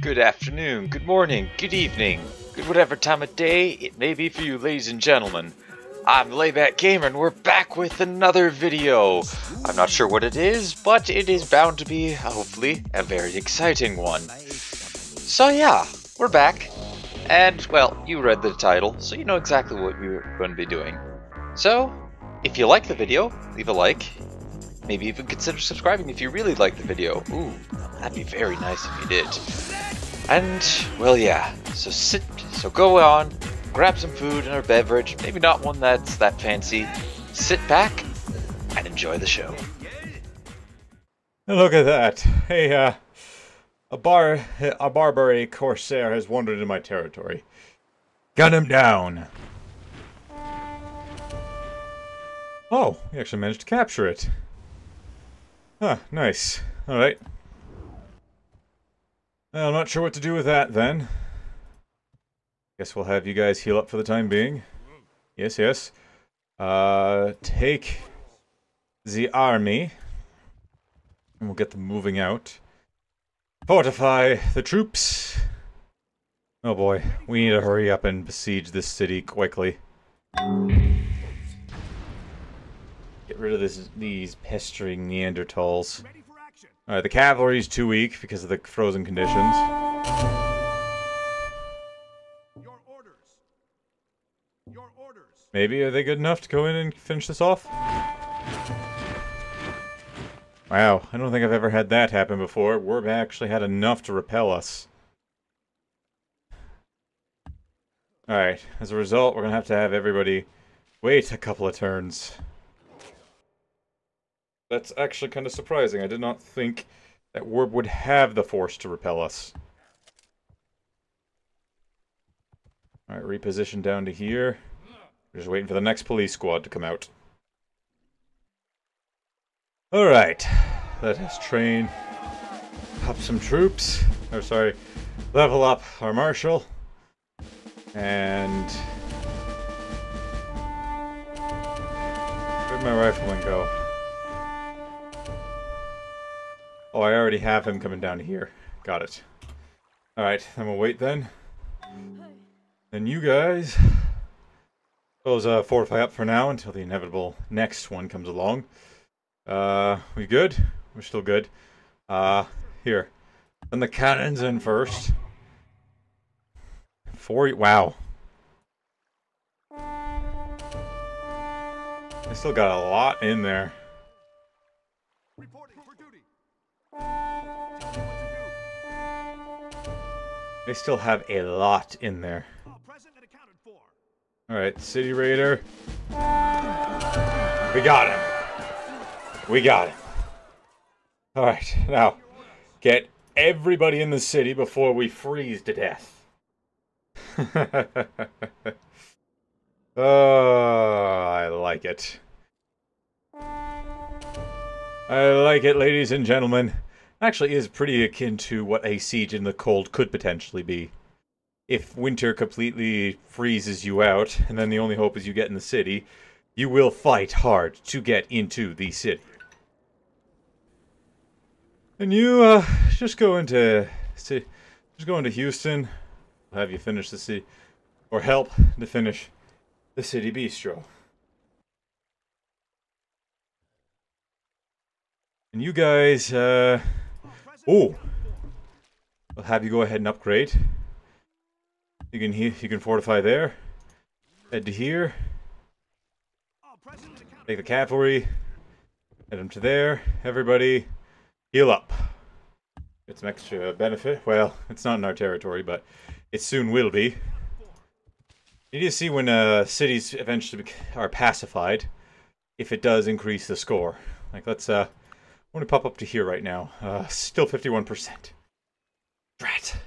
Good afternoon, good morning, good evening, good whatever time of day it may be for you, ladies and gentlemen. I'm Layback Gamer, and we're back with another video. I'm not sure what it is, but it is bound to be, hopefully, a very exciting one. So yeah, we're back. And, well, you read the title, so you know exactly what we're going to be doing. So, if you like the video, leave a like. Maybe even consider subscribing if you really like the video. Ooh, that'd be very nice if you did. And, well, yeah, so go on, grab some food and a beverage, maybe not one that's that fancy. Sit back and enjoy the show. Look at that. Hey, a Barbary Corsair has wandered into my territory. Gun him down. Oh, we actually managed to capture it. Huh, nice. Alright. Well, I'm not sure what to do with that, then. Guess we'll have you guys heal up for the time being. Yes, yes. Take the army. And we'll get them moving out. Fortify the troops. Oh boy, we need to hurry up and besiege this city quickly. Get rid of these pestering Neanderthals. Alright, the cavalry's too weak because of the frozen conditions. Your orders. Your orders. Maybe, are they good enough to go in and finish this off? Wow, I don't think I've ever had that happen before. We've actually had enough to repel us. Alright, as a result, we're gonna have to have everybody wait a couple of turns. That's actually kind of surprising. I did not think that Werb would have the force to repel us. Alright, reposition down to here. We're just waiting for the next police squad to come out. Alright, let us train up some troops. Or sorry, level up our marshal. And where'd my rifleman go? Oh, I already have him coming down here. Got it. Alright, then we'll wait then. Then you guys, suppose fortify up for now until the inevitable next one comes along. We good? We're still good. Here. Then the cannons in first. Wow. I still got a lot in there. Reporting for duty. They still have a lot in there. Present and accounted for. Alright, City Raider. We got him. We got him. Alright, now, get everybody in the city before we freeze to death. Oh, I like it. I like it, ladies and gentlemen. Actually is pretty akin to what a siege in the cold could potentially be. If winter completely freezes you out, and then the only hope is you get in the city, you will fight hard to get into the city. And you, just go into Houston. I'll have you finish the city, or help to finish the city bistro. And you guys, oh, I'll have you go ahead and upgrade. You can fortify there. Head to here. Take the cavalry. Head them to there. Everybody, heal up. Get some extra benefit. Well, it's not in our territory, but it soon will be. You need to see when cities eventually are pacified, if it does increase the score. Like, let's, I want to pop up to here right now. Still 51%. Drat.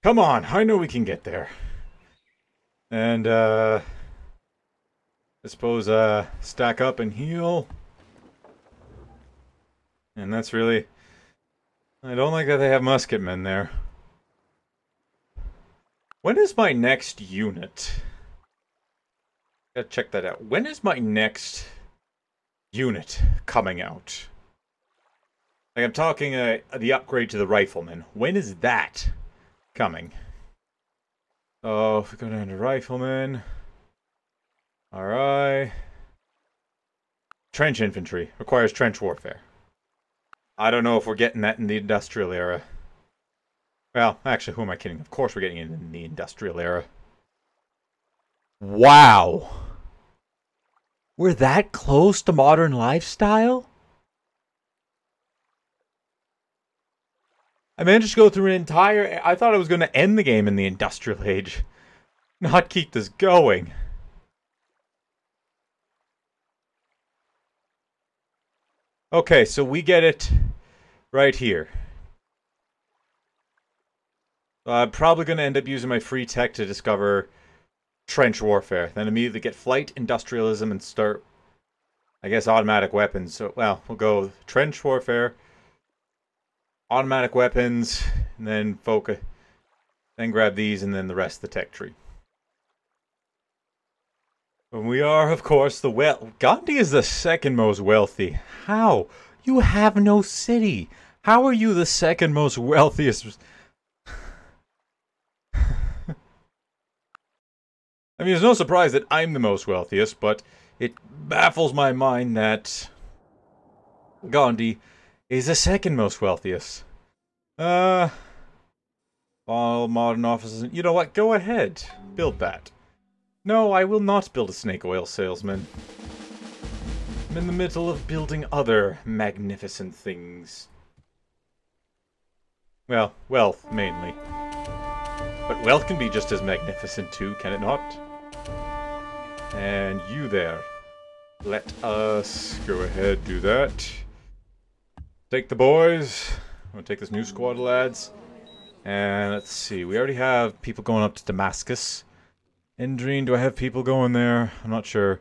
Come on, I know we can get there. And, I suppose, stack up and heal. And that's really... I don't like that they have musketmen there. When is my next unit? Gotta check that out. When is my next unit coming out? Like, I'm talking the upgrade to the rifleman. When is that coming. So, if we go down to riflemen. Alright. Trench infantry. Requires trench warfare. I don't know if we're getting that in the industrial era. Well, actually, who am I kidding? Of course we're getting it in the industrial era. Wow! We're that close to modern lifestyle? I managed to go through an entire... I thought I was going to end the game in the industrial age. Not keep this going. Okay, so we get it right here. I'm probably going to end up using my free tech to discover trench warfare. Then immediately get flight, industrialism, and start, I guess, automatic weapons. So, well, we'll go trench warfare, automatic weapons, and then focus. Then grab these, and then the rest of the tech tree. And we are, of course, Gandhi is the second most wealthy. How? You have no city. How are you the second most wealthiest? I mean, it's no surprise that I'm the most wealthiest, but it baffles my mind that Gandhi is the second most wealthiest. All modern offices. You know what? Go ahead. Build that. No, I will not build a snake oil salesman. I'm in the middle of building other magnificent things. Well, wealth, mainly. But wealth can be just as magnificent too, can it not? And you there. Let us go ahead, do that. Take the boys. I'm gonna take this new squad of lads. And let's see, we already have people going up to Damascus. Endrine, do I have people going there? I'm not sure.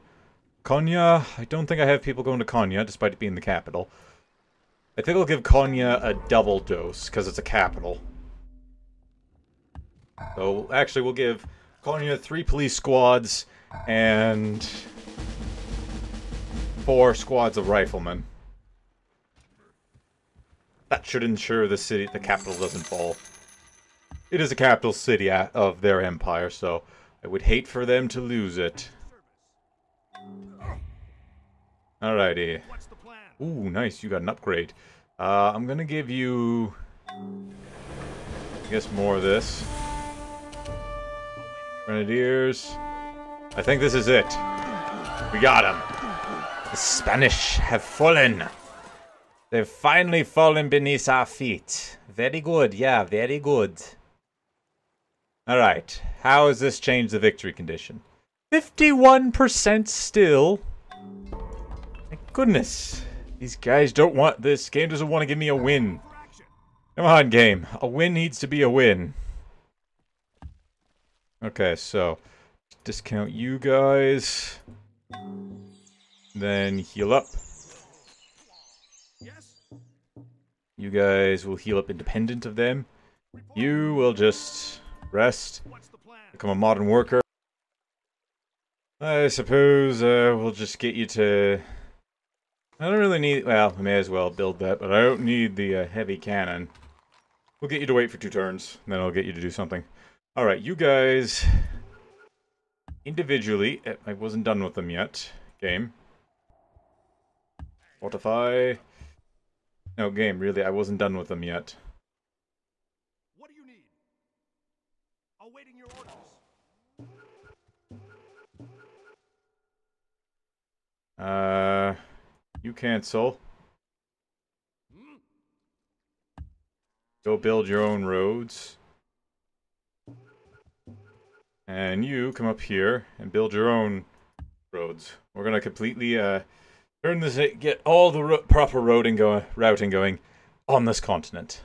Konya, I don't think I have people going to Konya, despite it being the capital. I think I'll give Konya a double dose, because it's a capital. So, actually, we'll give Konya 3 police squads and 4 squads of riflemen. That should ensure the capital doesn't fall. It is a capital city of their empire, so I would hate for them to lose it. Alrighty. Ooh, nice, you got an upgrade. I'm gonna give you... I guess more of this. Grenadiers. I think this is it. We got them. The Spanish have fallen. They've finally fallen beneath our feet. Very good, yeah, very good. Alright, how has this changed the victory condition? 51% still. My goodness. These guys don't want... This game doesn't want to give me a win. Come on, game. A win needs to be a win. Okay, so... discount you guys. Then heal up. You guys will heal up independent of them. You will just rest. Become a modern worker. I suppose we'll just get you to... I don't really need... Well, I may as well build that, but I don't need the heavy cannon. We'll get you to wait for 2 turns, and then I'll get you to do something. Alright, you guys... individually... I wasn't done with them yet. Game. Fortify... No, game, really, I wasn't done with them yet. What do you need? Awaiting your orders. You cancel. Go build your own roads. And you come up here and build your own roads. We're gonna completely, turn this, get all the proper routing going on this continent.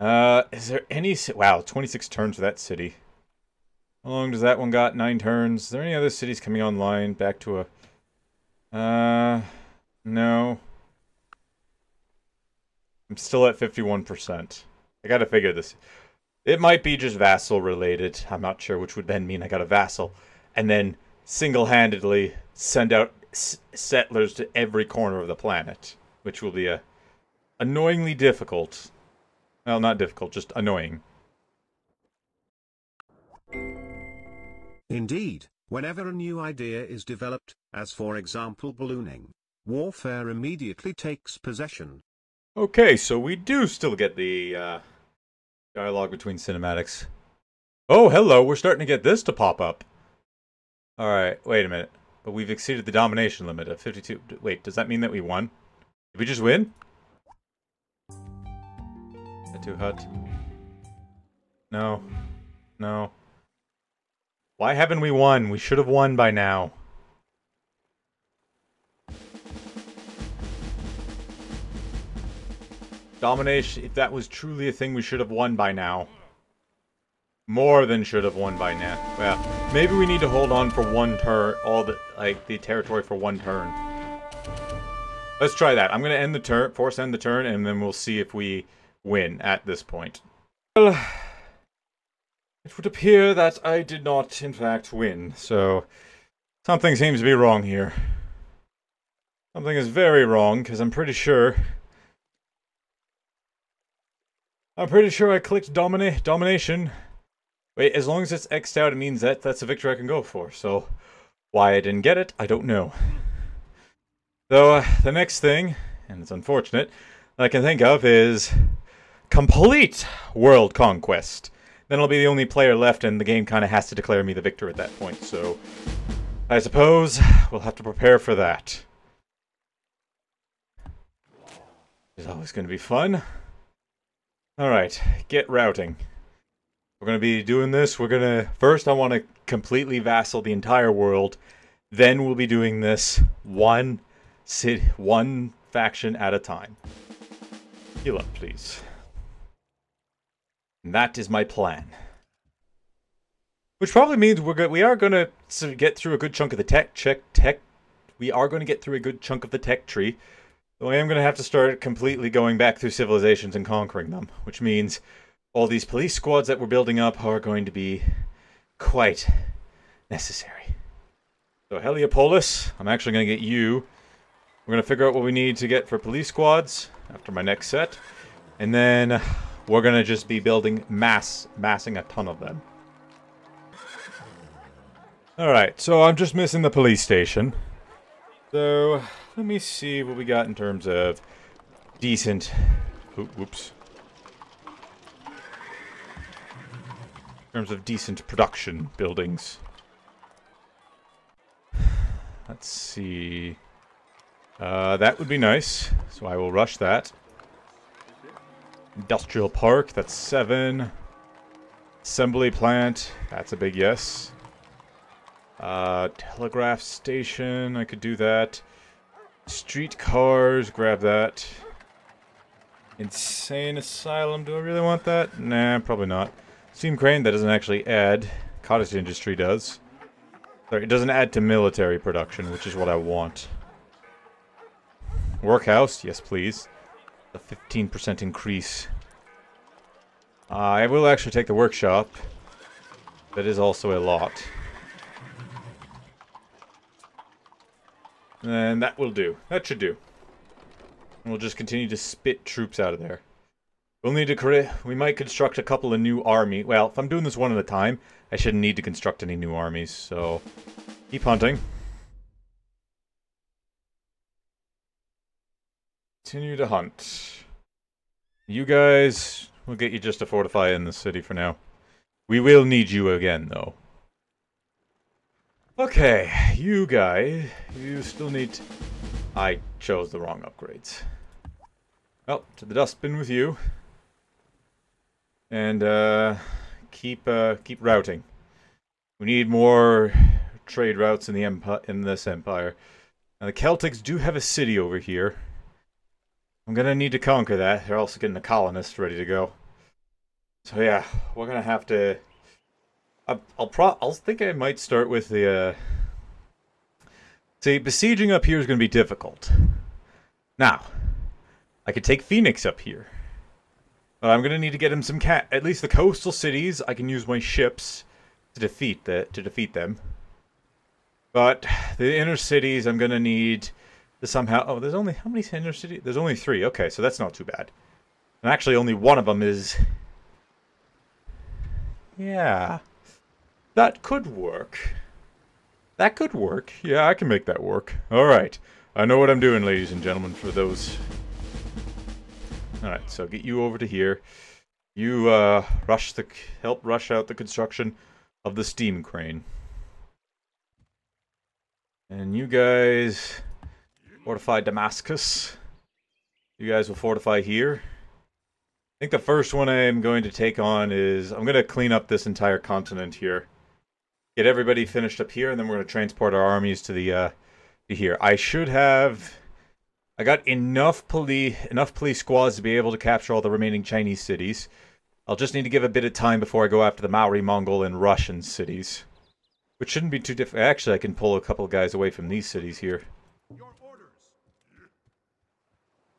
Is there any... Wow, 26 turns for that city. How long does that one got? 9 turns. Is there any other cities coming online? Back to a... no. I'm still at 51%. I gotta figure this. It might be just vassal related. I'm not sure, which would then mean I got a vassal. And then single-handedly send out settlers to every corner of the planet. Which will be annoyingly difficult. Well, not difficult, just annoying. Indeed, whenever a new idea is developed, as for example ballooning, warfare immediately takes possession. Okay, so we do still get the dialogue between cinematics. Oh, hello, we're starting to get this to pop up. Alright, wait a minute. But we've exceeded the domination limit of 52. Wait, does that mean that we won? Did we just win? Tattoo hut. No. No. Why haven't we won? We should have won by now. Domination, if that was truly a thing, we should have won by now. More than should have won by now. Well, maybe we need to hold on for one turn, the territory for one turn. Let's try that. I'm gonna end the turn, force end the turn, and then we'll see if we win at this point. Well, it would appear that I did not, in fact, win, so something seems to be wrong here. Something is very wrong, because I'm pretty sure I clicked domination. Wait, as long as it's X'd out, it means that that's a victory I can go for, so why I didn't get it, I don't know. Though, the next thing, and it's unfortunate, that I can think of is complete world conquest. Then I'll be the only player left, and the game kind of has to declare me the victor at that point, so I suppose we'll have to prepare for that. It's always going to be fun. Alright, get routing. We're going to be doing this. First I want to completely vassal the entire world. Then we'll be doing this one faction at a time. Heal up, please. And that is my plan. Which probably means we are going to get through a good chunk of the tech. We are going to get through a good chunk of the tech tree. Though I am going to have to start completely going back through civilizations and conquering them, which means all these police squads that we're building up are going to be quite necessary. So Heliopolis, I'm actually going to get you. We're going to figure out what we need to get for police squads after my next set. And then we're going to just be building massing a ton of them. Alright, so I'm just missing the police station. So let me see what we got in terms of decent... Whoops. In terms of decent production buildings. Let's see. That would be nice, so I will rush that. Industrial park, that's 7. Assembly plant, that's a big yes. Telegraph station, I could do that. Street cars, grab that. Insane asylum, do I really want that? Nah, probably not. Steam crane, that doesn't actually add. Cottage industry does. Sorry, it doesn't add to military production, which is what I want. Workhouse, yes please. A 15% increase. I will actually take the workshop. That is also a lot. And that will do. That should do. And we'll just continue to spit troops out of there. We'll need to we might construct a couple of new army. Well, if I'm doing this one at a time, I shouldn't need to construct any new armies, so keep hunting. Continue to hunt. You guys, we'll get you just to fortify in the city for now. We will need you again, though. Okay, you guys, you still need... I chose the wrong upgrades. Well, to the dustbin with you. And, keep routing. We need more trade routes in the this empire. Now, the Celtics do have a city over here. I'm gonna need to conquer that. They're also getting a colonist ready to go. So yeah, we're gonna have to... I'll think I might start with the, See, besieging up here is gonna be difficult. Now, I could take Phoenix up here. But I'm gonna need to get him some at least the coastal cities, I can use my ships to defeat them. But the inner cities, I'm gonna need to somehow... Oh, there's only... How many inner cities? There's only 3. Okay, so that's not too bad. And actually, only one of them is... Yeah. That could work. That could work. Yeah, I can make that work. Alright. I know what I'm doing, ladies and gentlemen, for those. Alright, so get you over to here. You, help rush out the construction of the steam crane. And you guys fortify Damascus. You guys will fortify here. I think the first one I'm going to take on is... I'm going to clean up this entire continent here. Get everybody finished up here, and then we're going to transport our armies to the, to here. I should have... I got enough police squads to be able to capture all the remaining Chinese cities. I'll just need to give a bit of time before I go after the Maori, Mongol, and Russian cities. Which shouldn't be too difficult. Actually, I can pull a couple of guys away from these cities here. Your orders.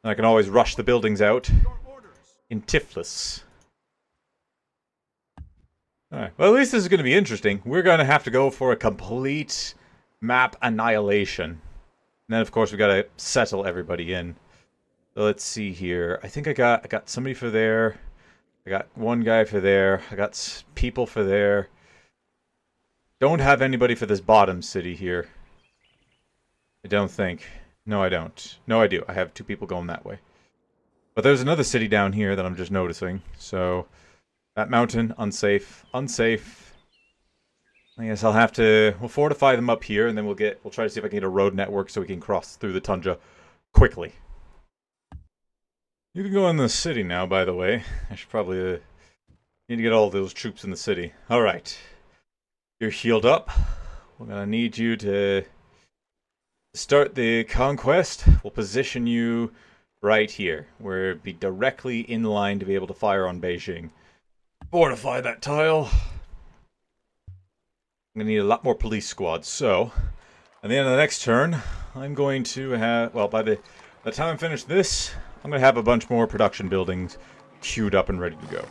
And I can always rush the buildings out Your orders. in Tiflis. Alright, well at least this is going to be interesting. We're going to have to go for a complete map annihilation. And then of course we got to settle everybody in. So let's see here. I think I got somebody for there. I got one guy for there. I got people for there. Don't have anybody for this bottom city here. I don't think. No, I don't. No, I do. I have 2 people going that way. But there's another city down here that I'm just noticing. So, that mountain, unsafe. Unsafe. I guess I'll have to... We'll fortify them up here, and then we'll try to see if I can get a road network so we can cross through the tundra quickly. You can go in the city now, by the way. I should probably need to get all those troops in the city. Alright. You're healed up. We're gonna need you to start the conquest. We'll position you right here, where it'd be directly in line to be able to fire on Beijing. Fortify that tile. I'm gonna need a lot more police squads, so at the end of the next turn, I'm going to have, well, by the time I'm finished this, I'm gonna have a bunch more production buildings queued up and ready to go.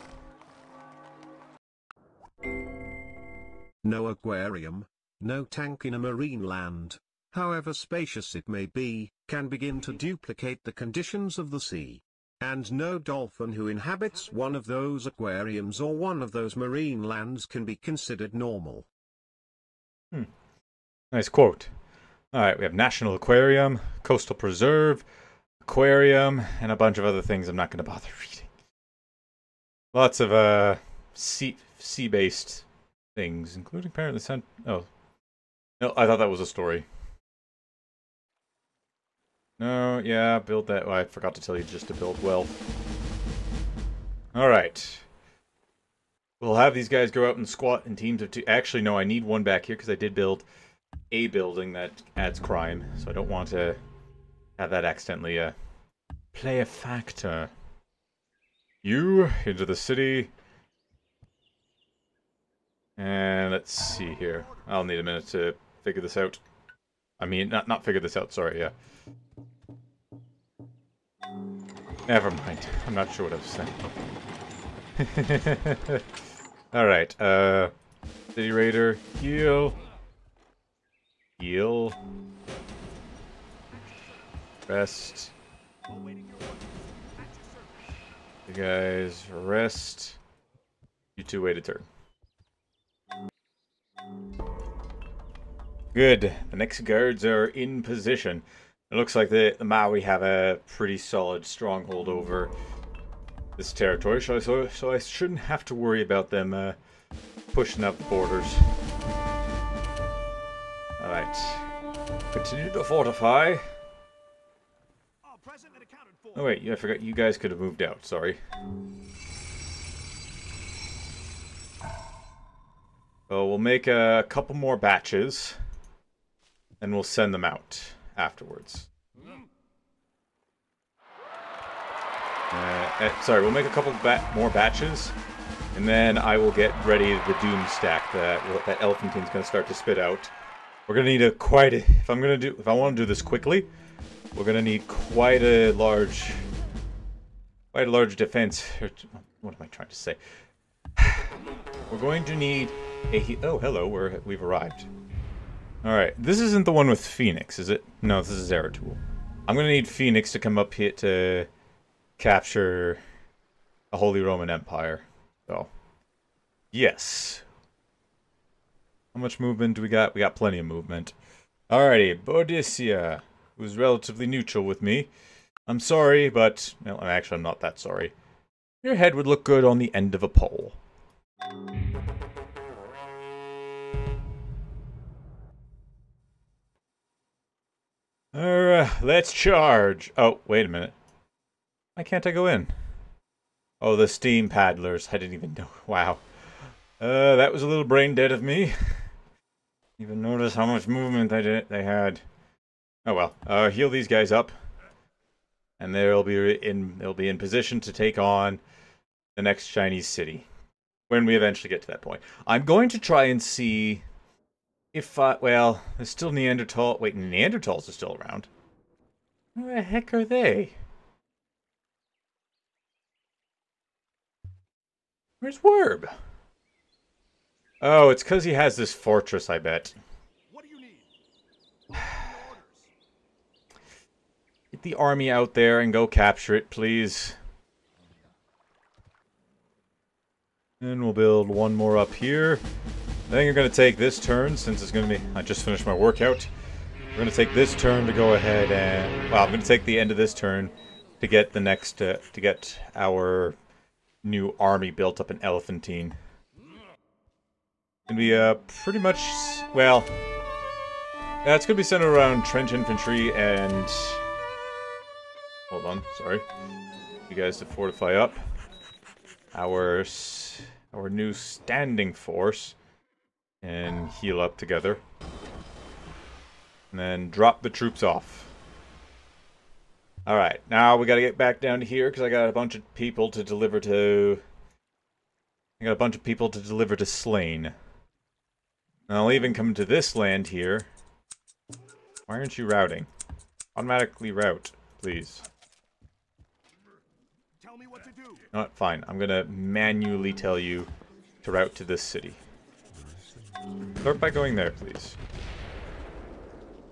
No aquarium, no tank in a marine land, however spacious it may be, can begin to duplicate the conditions of the sea. And no dolphin who inhabits one of those aquariums or one of those marine lands can be considered normal. Nice quote. Alright, we have National Aquarium, Coastal Preserve, Aquarium, and a bunch of other things I'm not going to bother reading. Lots of sea-based things, including apparently oh. No, I thought that was a story. No, yeah, build that. Oh, I forgot to tell you just to build wealth. Alright. We'll have these guys go out and squat in teams of 2. Actually, no, I need one back here because I did build a building that adds crime. So I don't want to have that accidentally play a factor. You into the city. And let's see here. I'll need a minute to figure this out. I mean, not figure this out, sorry, yeah. Never mind. I'm not sure what I was saying. Alright, City Raider, heal. Heal. Rest. You guys, rest. You 2 wait a turn. Good. The next guards are in position. It looks like the Maori have a pretty solid stronghold over this territory, so I shouldn't have to worry about them pushing up the borders. Alright. Continue to fortify. Oh wait, I forgot you guys could have moved out, sorry. So we'll make a couple more batches, and we'll send them out afterwards. Sorry, we'll make a couple more batches, and then I will get ready the doom stack that Elephantine's going to start to spit out. We're going to need if I want to do this quickly, we're going to need quite a large defense. What am I trying to say? We're going to need oh, hello, we've arrived. Alright, this isn't the one with Phoenix, is it? No, this is Zeratul. I'm going to need Phoenix to come up here to capture the Holy Roman Empire. So, yes. How much movement do we got? We got plenty of movement. Alrighty, Boadicea, who's relatively neutral with me. I'm sorry, but... Well, actually, I'm not that sorry. Your head would look good on the end of a pole. Let's charge. Oh, wait a minute. Why can't I go in? Oh, the steam paddlers. I didn't even know. Wow. That was a little brain dead of me. Even notice how much movement they had. Oh well. Heal these guys up, and they'll be in position to take on the next Chinese city when we eventually get to that point. I'm going to try and see if well, there's still Neanderthal. Wait, Neanderthals are still around. Where the heck are they? Where's Werb? Oh, it's because he has this fortress, I bet. What do you need? What are your orders? Get the army out there and go capture it, please. And we'll build one more up here. I think I'm going to take this turn, since it's going to be... I just finished my workout. We're going to take this turn to go ahead and... Well, I'm going to take the end of this turn to get the next... to get our new army built up in Elephantine. Gonna be pretty much, well, yeah, it's gonna be centered around trench infantry and, hold on, sorry, you guys to fortify up our new standing force and heal up together, and then drop the troops off. All right, now we gotta get back down to here because I got a bunch of people to deliver to. I got a bunch of people to deliver to Slain. And I'll even come to this land here. Why aren't you routing? Automatically route, please. Tell me what to do. Not fine. I'm gonna manually tell you to route to this city. Start by going there, please.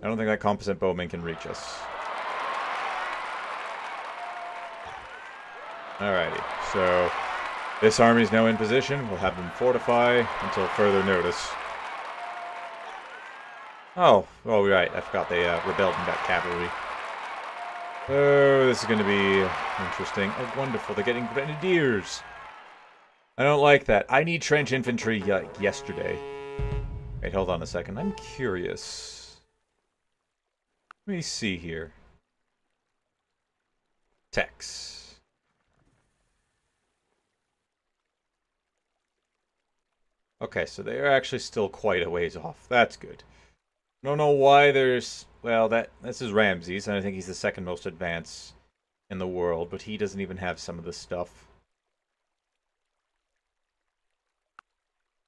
I don't think that competent bowman can reach us. Alrighty, so this army is now in position. We'll have them fortify until further notice. Oh, right. I forgot they rebelled and got cavalry. Oh, this is going to be interesting. Oh, wonderful. They're getting grenadiers. I don't like that. I need trench infantry like yesterday. Wait, hold on a second. I'm curious. Let me see here. Text. Okay, so they are actually still quite a ways off. That's good. I don't know why there's... Well, this is Ramses, and I think he's the second most advanced in the world, but he doesn't even have some of this stuff.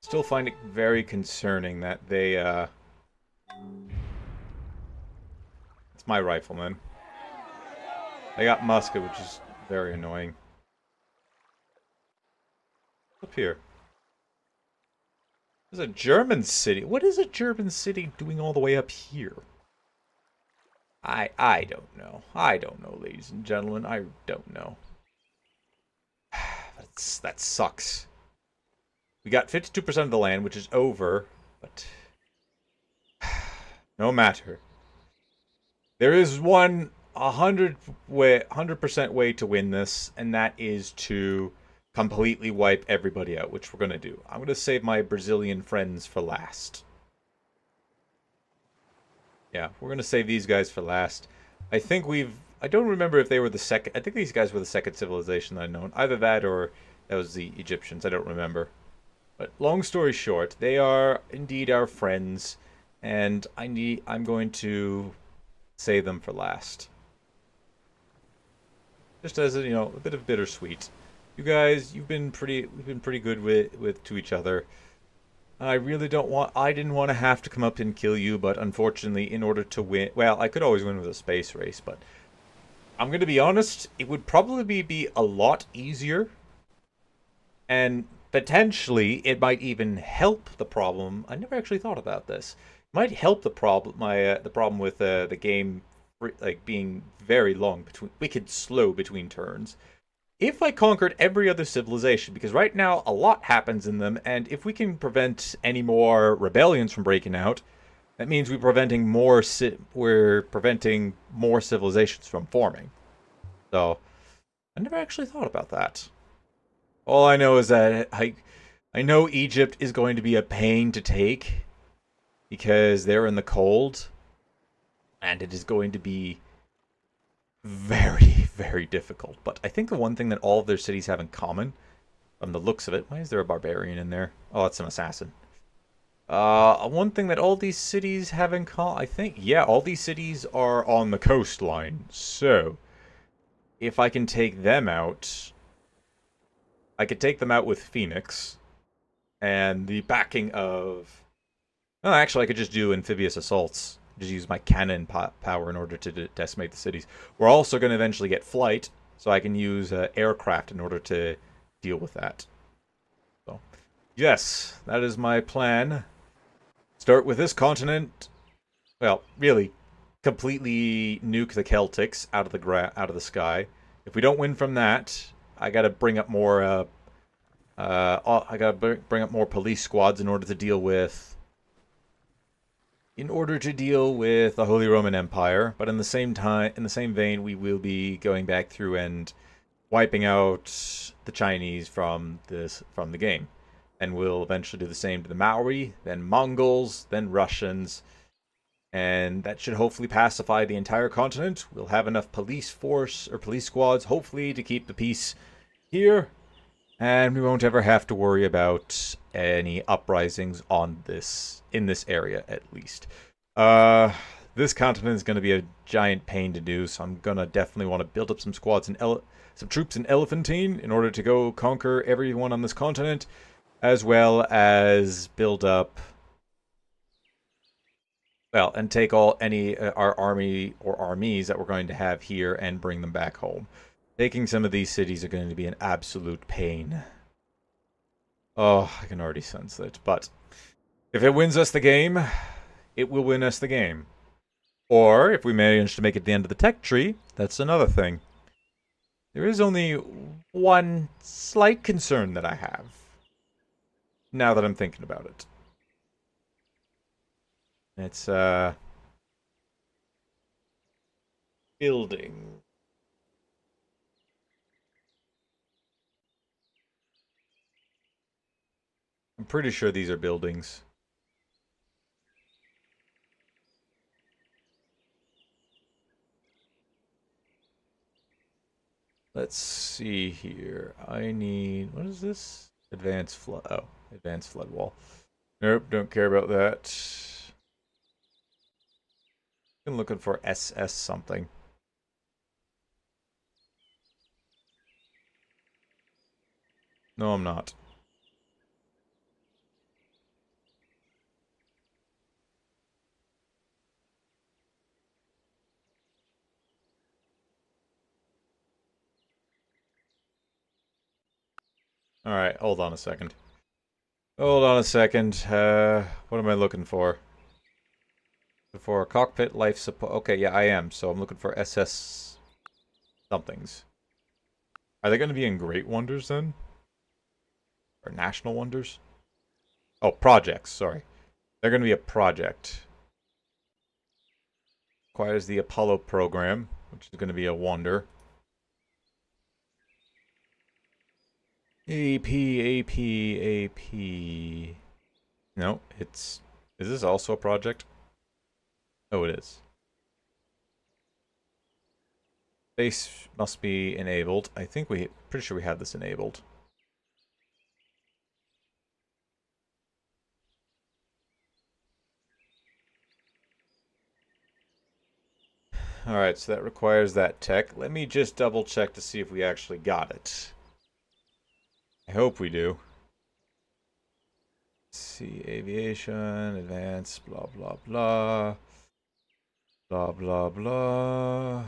Still find it very concerning that they, It's my rifleman. They got musket, which is very annoying. Up here. There's a German city. What is a German city doing all the way up here? I don't know. I don't know, ladies and gentlemen. I don't know. That sucks. We got 52% of the land, which is over, but no matter. There is 100% way to win this, and that is to completely wipe everybody out, which we're going to do. I'm going to save my Brazilian friends for last. Yeah, we're going to save these guys for last. I think I don't remember if they were the second... I think these guys were the second civilization that I've known. Either that or that was the Egyptians. I don't remember. But long story short, they are indeed our friends, and I'm going to save them for last. Just as a, a bit of bittersweet. You guys, we've been pretty good with to each other. I didn't want to have to come up and kill you, but unfortunately, in order to win, well, I could always win with a space race, but I'm going to be honest, it would probably be a lot easier, and potentially it might even help the problem. I never actually thought about this. It might help the problem, the problem with the game, like being very long wicked slow between turns. if I conquered every other civilization, because right now a lot happens in them, and if we can prevent any more rebellions from breaking out, that means we're preventing more civilizations from forming. So I never actually thought about that. All I know is that I know Egypt is going to be a pain to take because they're in the cold, and it is going to be very, very difficult. But I think the one thing that all of their cities have in common, from the looks of it, why is there a barbarian in there? Oh, that's an assassin. One thing that all these cities have in common, I think, yeah, all these cities are on the coastline. So, if I can take them out, I could take them out with Phoenix, and the backing of... Oh, actually, I could just do amphibious assaults. Just use my cannon power in order to decimate the cities. We're also going to eventually get flight, so I can use aircraft in order to deal with that. So, yes, that is my plan. Start with this continent. Well, really, completely nuke the Celtics out of the sky. If we don't win from that, I gotta bring up more. I gotta bring up more police squads in order to deal with. In order to deal with the Holy Roman Empire, but in the same vein, we will be going back through and wiping out the Chinese from the game. And we'll eventually do the same to the Maori, then Mongols, then Russians. And that should hopefully pacify the entire continent. We'll have enough police force or police squads, hopefully, to keep the peace here. And we won't ever have to worry about any uprisings in this area, at least. This continent is going to be a giant pain to do, so I'm going to definitely want to build up some squads and some troops in Elephantine in order to go conquer everyone on this continent, as well as build up, well, and take our army or armies that we're going to have here and bring them back home. Taking some of these cities are going to be an absolute pain. Oh, I can already sense it. But if it wins us the game, it will win us the game. Or if we manage to make it to the end of the tech tree, that's another thing. There is only one slight concern that I have, now that I'm thinking about it. It's, building. I'm pretty sure these are buildings. Let's see here. I need... What is this? Advanced flood... Oh, advanced flood wall. Nope, don't care about that. I'm looking for SS something. No, I'm not. Alright, hold on a second. Hold on a second. What am I looking for? For cockpit life support. Okay, yeah, I am. So I'm looking for SS somethings. Are they going to be in Great Wonders then? Or National Wonders? Oh, projects, sorry. They're going to be a project. Requires the Apollo program, which is going to be a wonder. AP. No, it's... Is this also a project? Oh, it is. Base must be enabled. I think pretty sure we had this enabled. Alright, so that requires that tech. Let me just double check to see if we actually got it. I hope we do. Let's see, aviation, advanced, blah, blah, blah. Blah, blah, blah.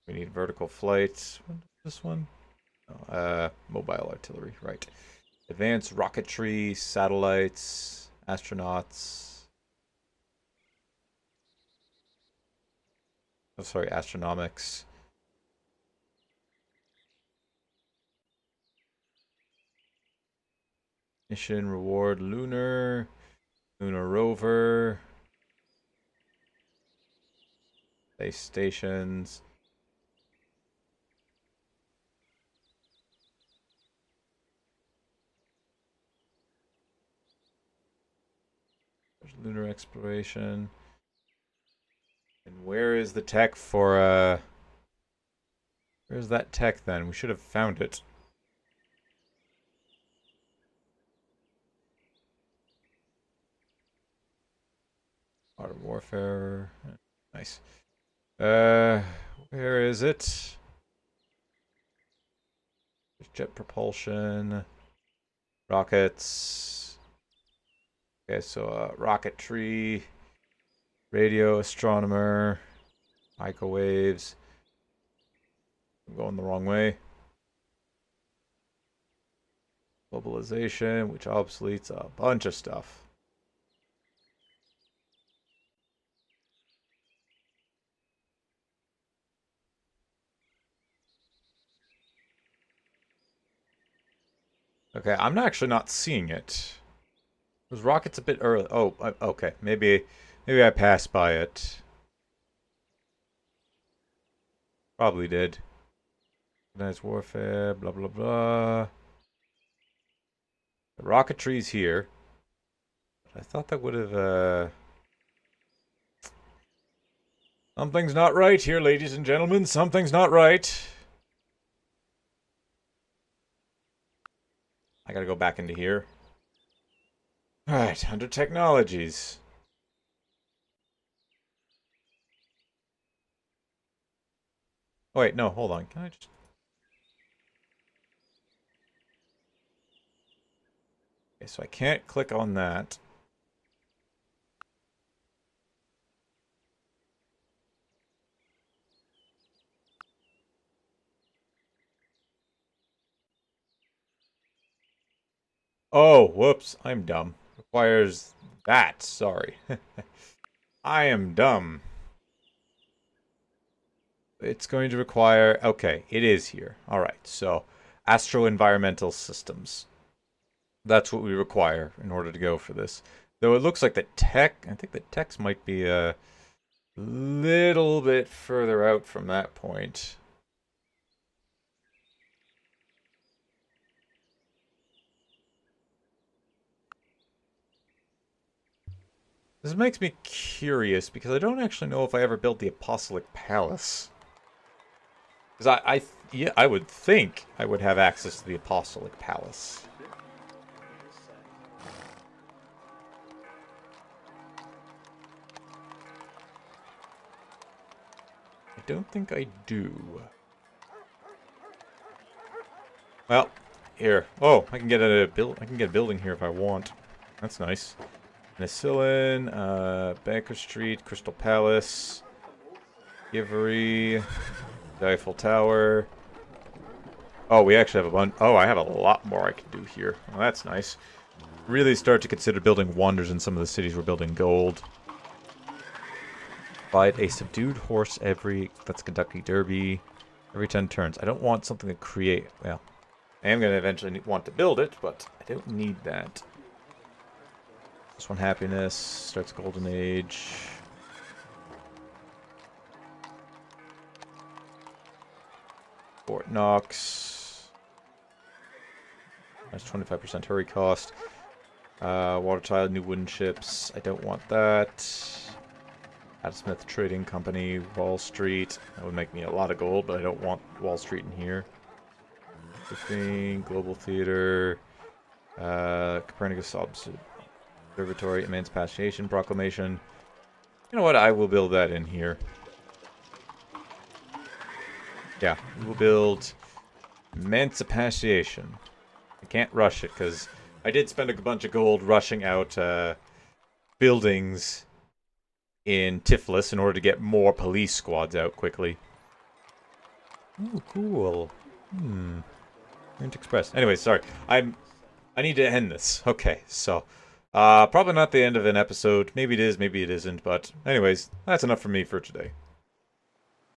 We need vertical flight. What is this one? Oh, mobile artillery, right. Advanced rocketry, satellites, astronauts. Oh, sorry, astronomics. Mission reward lunar. Lunar rover. Space stations. There's lunar exploration. And where is the tech for, where's that tech then? We should have found it. Modern warfare. Nice. Where is it? There's jet propulsion. Rockets. Okay, so rocketry. Radio, astronomer. Microwaves. I'm going the wrong way. Globalization, which obsoletes a bunch of stuff. Okay, I'm actually not seeing it. Those rockets a bit early. Oh, okay. Maybe I passed by it. Probably did. Organized warfare, blah blah blah. The rocketry's here. I thought that would have, Something's not right here, ladies and gentlemen. Something's not right. I gotta go back into here. Alright, under technologies. Oh wait, no, hold on. Can I just... Okay, so I can't click on that. Oh, whoops, I'm dumb. Requires that, sorry. I am dumb. It's going to require... Okay, it is here. Alright, so astro-environmental systems. That's what we require in order to go for this. Though it looks like the tech... I think the techs might be a little bit further out from that point. This makes me curious because I don't actually know if I ever built the Apostolic Palace. Because yeah, I would think I would have access to the Apostolic Palace. I don't think I do. Well, here. Oh, I can get a building here if I want. That's nice. Penicillin, Banker Street, Crystal Palace, Givery, the Eiffel Tower. Oh, we actually have a bunch. Oh, I have a lot more I can do here. Well, that's nice. Really start to consider building wonders in some of the cities we're building gold. Ride a subdued horse that's Kentucky Derby, every 10 turns. I don't want something to create. Well, I am going to eventually want to build it, but I don't need that. This one, happiness, starts golden age. Fort Knox. That's 25% hurry cost. Water tile, new wooden ships. I don't want that. Adam Smith Trading Company, Wall Street. That would make me a lot of gold, but I don't want Wall Street in here. Global Theater. Copernicus Observatory, Emancipation Proclamation. You know what? I will build that in here. Yeah, we will build Emancipation. I can't rush it because I did spend a bunch of gold rushing out buildings in Tiflis in order to get more police squads out quickly. Oh, cool. Orient Express. Anyway, sorry. I need to end this. Okay, so probably not the end of an episode. Maybe it is, maybe it isn't. But anyways, that's enough for me for today.